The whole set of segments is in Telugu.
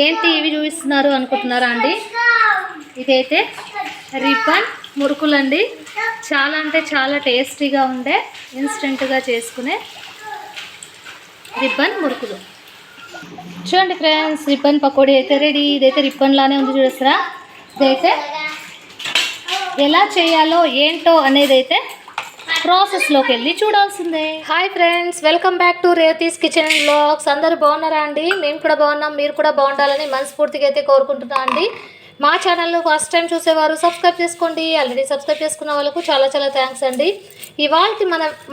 ఏంటి ఇవి చూపిస్తున్నారు అనుకుంటున్నారా అండి? ఇదైతే రిబ్బన్ మురుకులు అండి. చాలా అంటే చాలా టేస్టీగా ఉండే ఇన్స్టెంట్గా చేసుకునే రిబ్బన్ మురుకులు. చూడండి ఫ్రెండ్స్, రిబ్బన్ పకోడీ అయితే రెడీ. ఇదైతే రిబ్బన్ లానే ఉంది, చూస్తారా? ఇదైతే ఎలా చేయాలో ఏంటో అనేది అయితే ప్రాసెస్లోకి వెళ్ళి చూడాల్సిందే. Hi friends, welcome back to Revathi's kitchen and vlogs. అందరూ బాగున్నారా అండి? మేము కూడా బాగున్నాం, మీరు కూడా బాగుండాలని మనస్ఫూర్తిగా అయితే కోరుకుంటున్నా అండి. మా ఛానల్లో ఫస్ట్ టైం చూసేవారు సబ్స్క్రైబ్ చేసుకోండి. ఆల్రెడీ సబ్స్క్రైబ్ చేసుకున్న వాళ్ళకు చాలా చాలా థ్యాంక్స్ అండి. ఇవాళ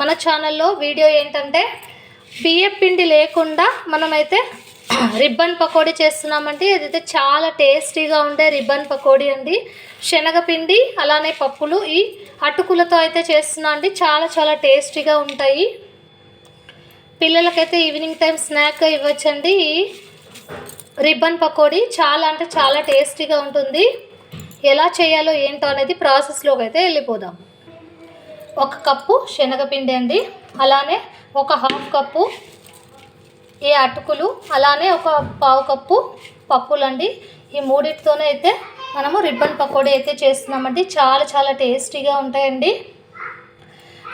మన ఛానల్లో వీడియో ఏంటంటే, బియ్యం పిండి లేకుండా మనమైతే రిబ్బన్ పకోడీ చేస్తున్నామండి. అదైతే చాలా టేస్టీగా ఉండే రిబ్బన్ పకోడీ అండి. శనగపిండి అలానే పప్పులు ఈ అటుకులతో అయితే చేస్తున్నా అండి. చాలా చాలా టేస్టీగా ఉంటాయి. పిల్లలకైతే ఈవినింగ్ టైం స్నాక్గా ఇవ్వచ్చండి. ఈ రిబ్బన్ పకోడీ చాలా అంటే చాలా టేస్టీగా ఉంటుంది. ఎలా చేయాలో ఏంటో అనేది ప్రాసెస్లోకి అయితే వెళ్ళిపోదాం. 1 కప్పు శనగపిండి అండి, అలానే 1/2 కప్పు ఈ అటుకులు, అలానే 1/4 కప్పు పప్పులండి. ఈ మూడింటితోనే అయితే మనము రిబ్బన్ పకోడీ అయితే చేస్తున్నామండి. చాలా చాలా టేస్టీగా ఉంటాయండి.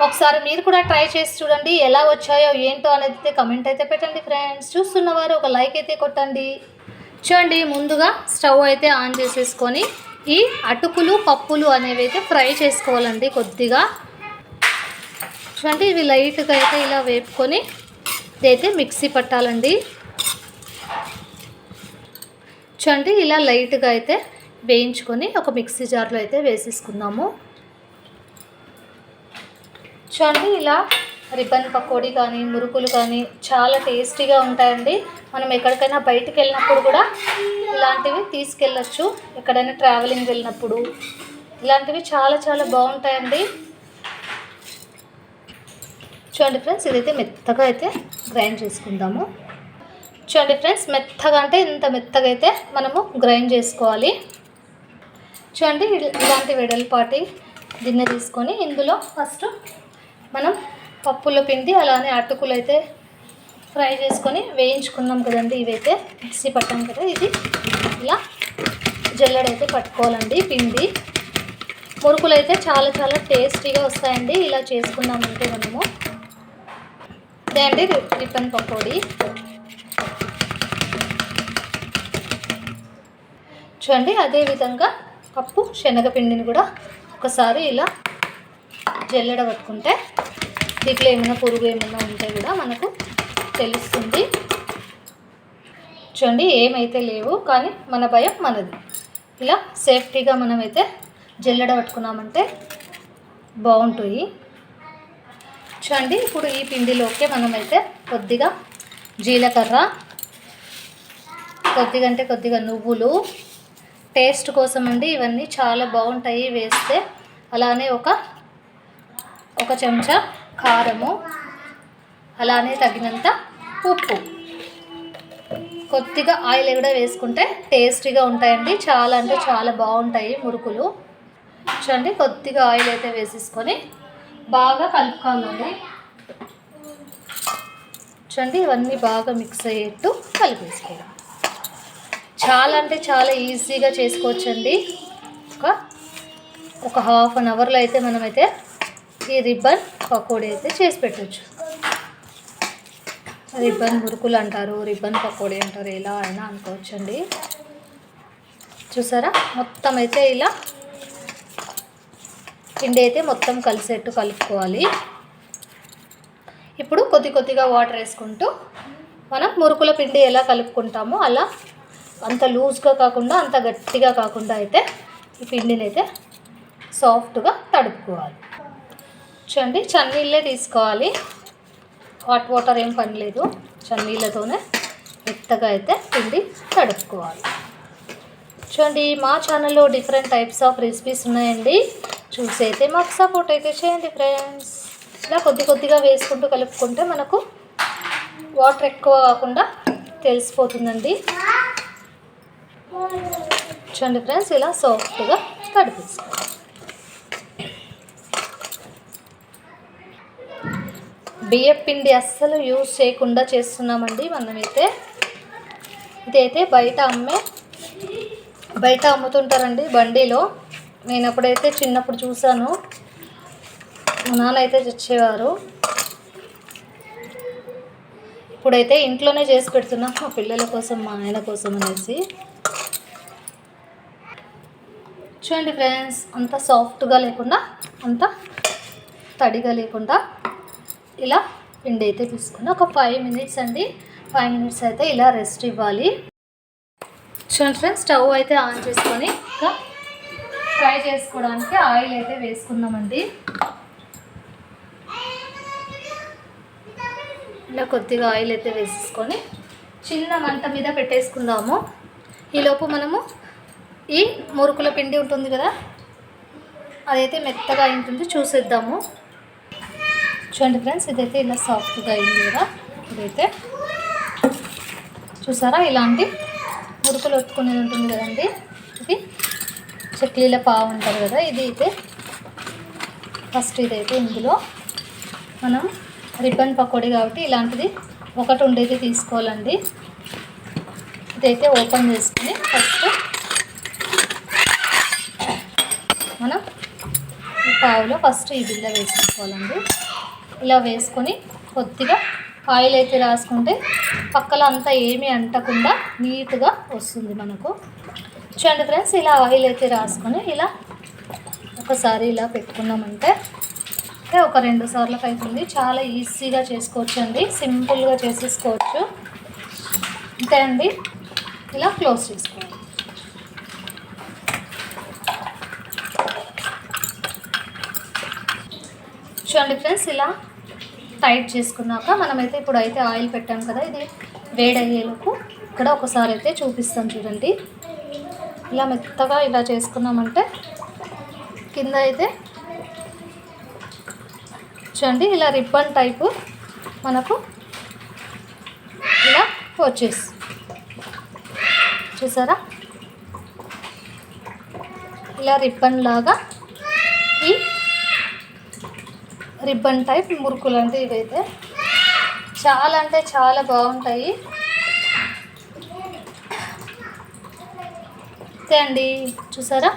ఒకసారి మీరు కూడా ట్రై చేసి చూడండి. ఎలా వచ్చాయో ఏంటో అనేది అయితే కమెంట్ అయితే పెట్టండి ఫ్రెండ్స్. చూస్తున్నవారు ఒక లైక్ అయితే కొట్టండి. చూడండి, ముందుగా స్టవ్ అయితే ఆన్ చేసేసుకొని ఈ అటుకులు పప్పులు అనేవి అయితే ఫ్రై చేసుకోవాలండి కొద్దిగా. చూడండి, ఇవి లైట్గా అయితే ఇలా వేపుకొని ఇదైతే మిక్సీ పట్టాలండి. చూడండి, ఇలా లైట్గా అయితే వేయించుకొని ఒక మిక్సీ జార్లో అయితే వేసేసుకుందాము. చూడండి, ఇలా రిబ్బన్ పకోడీ కానీ మురుకులు కానీ చాలా టేస్టీగా ఉంటాయండి. మనం ఎక్కడికైనా బయటికి వెళ్ళినప్పుడు కూడా ఇలాంటివి తీసుకెళ్ళచ్చు. ఎక్కడైనా ట్రావెలింగ్ వెళ్ళినప్పుడు ఇలాంటివి చాలా చాలా బాగుంటాయండి. చూడండి ఫ్రెండ్స్, ఇదైతే మెత్తగా అయితే గ్రైండ్ చేసుకుందాము. చూడండి ఫ్రెండ్స్, మెత్తగా అంటే ఇంత మెత్తగా అయితే మనము గ్రైండ్ చేసుకోవాలి. చూడండి, ఇలాంటి వెడల్పాటి గిన్నె తీసుకొని ఇందులో ఫస్ట్ మనం పప్పుల పిండి అలానే అటుకులు అయితే ఫ్రై చేసుకొని వేయించుకున్నాం కదండి. ఇవైతే మిక్సీ పట్టాం కదా, ఇది ఇలా జల్లెడైతే పట్టుకోవాలండి. పిండి మురుకులు అయితే చాలా చాలా టేస్టీగా వస్తాయండి ఇలా చేసుకున్నామంటే మనము. ఇదే అండి రిబ్బన్ పకోడీ. చూడండి, అదేవిధంగా కప్పు శనగపిండిని కూడా ఒకసారి ఇలా జల్లెడ పట్టుకుంటే దీంట్లో ఏమైనా పురుగు ఏమైనా ఉంటే కూడా మనకు తెలుస్తుంది. చూడండి, ఏమైతే లేవు, కానీ మన భయం మనది. ఇలా సేఫ్టీగా మనమైతే జల్లెడ పట్టుకున్నామంటే బాగుంటుంది. చూడండి, ఇప్పుడు ఈ పిండిలోకే మనమైతే కొద్దిగా జీలకర్ర, కొద్దిగా అంటే కొద్దిగా నువ్వులు టేస్ట్ కోసం అండి. ఇవన్నీ చాలా బాగుంటాయి వేస్తే. అలానే ఒక చెంచా కారము, అలానే తగినంత ఉప్పు, కొద్దిగా ఆయిల్ కూడా వేసుకుంటే టేస్టీగా ఉంటాయండి. చాలా అంటే చాలా బాగుంటాయి మురుకులు. చూడండి, కొద్దిగా ఆయిల్ అయితే వేసేసుకొని బాగా కలుపుకోవాలండి. చూడండి, ఇవన్నీ బాగా మిక్స్ అయ్యేట్టు కలిపేసుకోవాలి. చాలా అంటే చాలా ఈజీగా చేసుకోవచ్చండి. ఒక హాఫ్ అన్ అవర్లో అయితే మనమైతే ఈ రిబ్బన్ పకోడీ అయితే చేసి పెట్టచ్చు. రిబ్బన్ మురుకులు అంటారు, రిబ్బన్ పకోడీ అంటారు, ఎలా అయినా అనుకోవచ్చండి. చూసారా, మొత్తం అయితే ఇలా పిండి అయితే మొత్తం కలిసేట్టు కలుపుకోవాలి. ఇప్పుడు కొద్ది కొద్దిగా వాటర్ వేసుకుంటూ మనం మురుకుల పిండి ఎలా కలుపుకుంటామో అలా అంత లూజ్గా కాకుండా అంత గట్టిగా కాకుండా అయితే ఈ పిండిని అయితే సాఫ్ట్గా తడుపుకోవాలి. చూడండి, చన్నీళ్ళే తీసుకోవాలి, హాట్ వాటర్ ఏం పని లేదు. చన్నీళ్ళతోనే మెత్తగా అయితే పిండి తడుపుకోవాలి. చూడండి, మా ఛానల్లో డిఫరెంట్ టైప్స్ ఆఫ్ రెసిపీస్ ఉన్నాయండి. చూసి అయితే మాకు సపోర్ట్ అయితే చేయండి ఫ్రెండ్స్. ఇలా కొద్ది కొద్దిగా వేసుకుంటూ కలుపుకుంటే మనకు వాటర్ ఎక్కువ కాకుండా తెలిసిపోతుందండి. చూడండి ఫ్రెండ్స్, ఇలా సాఫ్ట్గా తడిపేసుకోవాలి. బియ్యం పిండి అస్సలు యూజ్ చేయకుండా చేస్తున్నామండి మనమైతే. ఇదైతే బయట అమ్ముతుంటారండి బండిలో. నేను అప్పుడైతే చిన్నప్పుడు చూసాను, మా నాన్న అయితే తెచ్చేవారు. ఇప్పుడైతే ఇంట్లోనే చేసి పెడుతున్నా మా పిల్లల కోసం, మా ఆయన కోసం అనేసి. చూడండి ఫ్రెండ్స్, అంత సాఫ్ట్గా లేకుండా, అంత తడిగా లేకుండా ఇలా పిండి అయితే తీసుకుని ఒక 5 మినిట్స్ అండి, 5 మినిట్స్ అయితే ఇలా రెస్ట్ ఇవ్వాలి. చూడండి ఫ్రెండ్స్, స్టవ్ అయితే ఆన్ చేసుకొని ఇంకా ఫ్రై చేసుకోవడానికి ఆయిల్ అయితే వేసుకుందామండి. ఇలా కొద్దిగా ఆయిల్ అయితే వేసేసుకొని చిన్న మంట మీద పెట్టేసుకుందాము. ఈలోపు మనము ఈ మురుకుల పిండి ఉంటుంది కదా, అదైతే మెత్తగా ఉంటుంది, చూసేద్దాము. చూడండి ఫ్రెండ్స్, ఇదైతే ఇలా సాఫ్ట్గా అయింది కదా. ఇదైతే చూసారా, ఇలాంటి మురుకులు ఒత్తుకునేది ఉంటుంది కదండి, ఇది చక్లీల పావు ఉంటుంది కదా. ఇది అయితే ఫస్ట్ ఇదైతే ఇందులో మనం రిబ్బన్ పకోడీ కాబట్టి ఇలాంటిది ఒకటి ఉండేది తీసుకోవాలండి. ఇదైతే ఓపెన్ చేసుకుని ఫస్ట్ మనం ఈ పావులో ఫస్ట్ ఈ బిల్ల వేసుకోవాలండి. ఇలా వేసుకొని కొద్దిగా ఆయిల్ అయితే రాసుకుంటే పక్కల అంతా ఏమీ అంటకుండా నీట్గా వస్తుంది మనకు. చూడండి ఫ్రెండ్స్, ఇలా ఆయిల్ అయితే రాసుకొని ఇలా ఒకసారి ఇలా పెట్టుకున్నామంటే ఒక 2 సార్లకు అవుతుంది. చాలా ఈజీగా చేసుకోవచ్చు అండి, సింపుల్గా చేసేసుకోవచ్చు. అంతే అండి, ఇలా క్లోజ్ చేసుకోవాలి. చూడండి ఫ్రెండ్స్, ఇలా టైట్ చేసుకున్నాక మనమైతే ఇప్పుడైతే ఆయిల్ పెట్టాం కదా, ఇది వేడయ్యేలోపు ఇక్కడ ఒకసారి అయితే చూపిస్తాం చూడండి. ఇలా మెత్తగా ఇలా చేసుకున్నామంటే కింద అయితే చూడండి ఇలా రిబ్బన్ టైపు మనకు ఇలా వచ్చేసి చూసారా, ఇలా రిబ్బన్ లాగా ఈ రిబ్బన్ టైప్ మురుకులు అంటే ఇవైతే చాలా అంటే చాలా బాగుంటాయి. అంతే అండి, చూసారా.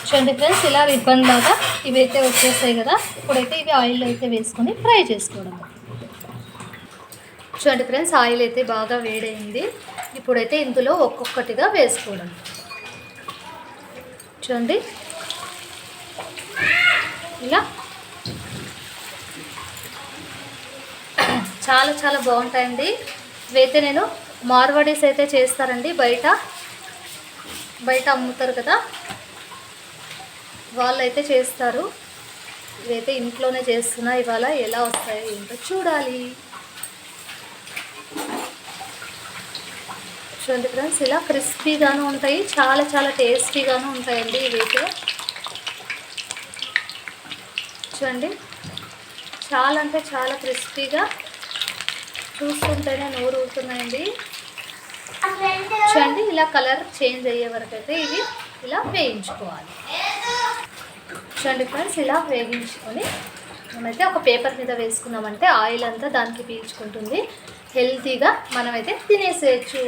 చూడండి ఫ్రెండ్స్, ఇలా రిబ్బన్ లాగా ఇవైతే వచ్చేసాయి కదా. ఇప్పుడైతే ఇవి ఆయిల్ అయితే వేసుకొని ఫ్రై చేసుకోవడం. చూడండి ఫ్రెండ్స్, ఆయిల్ అయితే బాగా వేడైంది. ఇప్పుడైతే ఇందులో ఒక్కొక్కటిగా వేసుకోవడం. చూడండి ఇలా చాలా చాలా బాగుంటాయండి. ఇవైతే నేను మార్వాడీస్ అయితే చేస్తారండి, బయట అమ్ముతారు కదా, వాళ్ళు అయితే చేస్తారు. ఇవైతే ఇంట్లోనే చేస్తున్నా. ఇవాళ ఎలా వస్తాయో ఏంటో చూడాలి. చూడండి ఫ్రెండ్స్, ఇలా క్రిస్పీగాను ఉంటాయి, చాలా చాలా టేస్టీగాను ఉంటాయండి ఇవైతే. చూడండి, చాలా అంటే చాలా క్రిస్పీగా, చూస్తుంటేనే నోరు ఊరుతున్నాయండి. చూడండి, ఇలా కలర్ చేంజ్ అయ్యే వరకు అయితే ఇవి ఇలా వేయించుకోవాలి. చూడండి ఫ్రెండ్స్, ఇలా వేగించుకొని మనమైతే ఒక పేపర్ మీద వేసుకున్నామంటే ఆయిల్ అంతా దానికి పీల్చుకుంటుంది, హెల్తీగా మనమైతే తినేసేయచ్చు.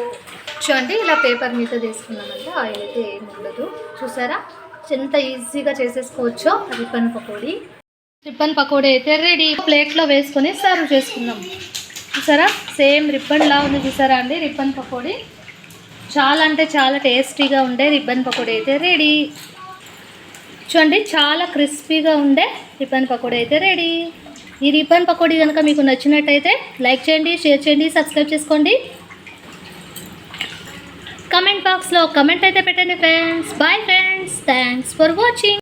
చూడండి, ఇలా పేపర్ మీద తీసుకున్నామంటే ఆయిల్ అయితే ఏమి ఉండదు. చూసారా ఎంత ఈజీగా చేసేసుకోవచ్చో రిబ్బన్ పకోడీ. రిబ్బన్ పకోడీ అయితే రెడీ. ప్లేట్లో వేసుకొని సర్వ్ చేసుకుందాం. చూసారా, సేమ్ రిబ్బన్ లా ఉంది చూసారా అండి రిబ్బన్ పకోడీ. చాలా అంటే చాలా టేస్టీగా ఉండే రిబ్బన్ పకోడీ అయితే రెడీ. చూడండి, చాలా క్రిస్పీగా ఉండే రిబ్బన్ పకోడీ అయితే రెడీ. ఈ రిబ్బన్ పకోడీ కనుక మీకు నచ్చినట్టయితే లైక్ చేయండి, షేర్ చేయండి, సబ్స్క్రైబ్ చేసుకోండి. కమెంట్ బాక్స్లో కమెంట్ అయితే పెట్టండి friends. Bye friends, thanks for watching.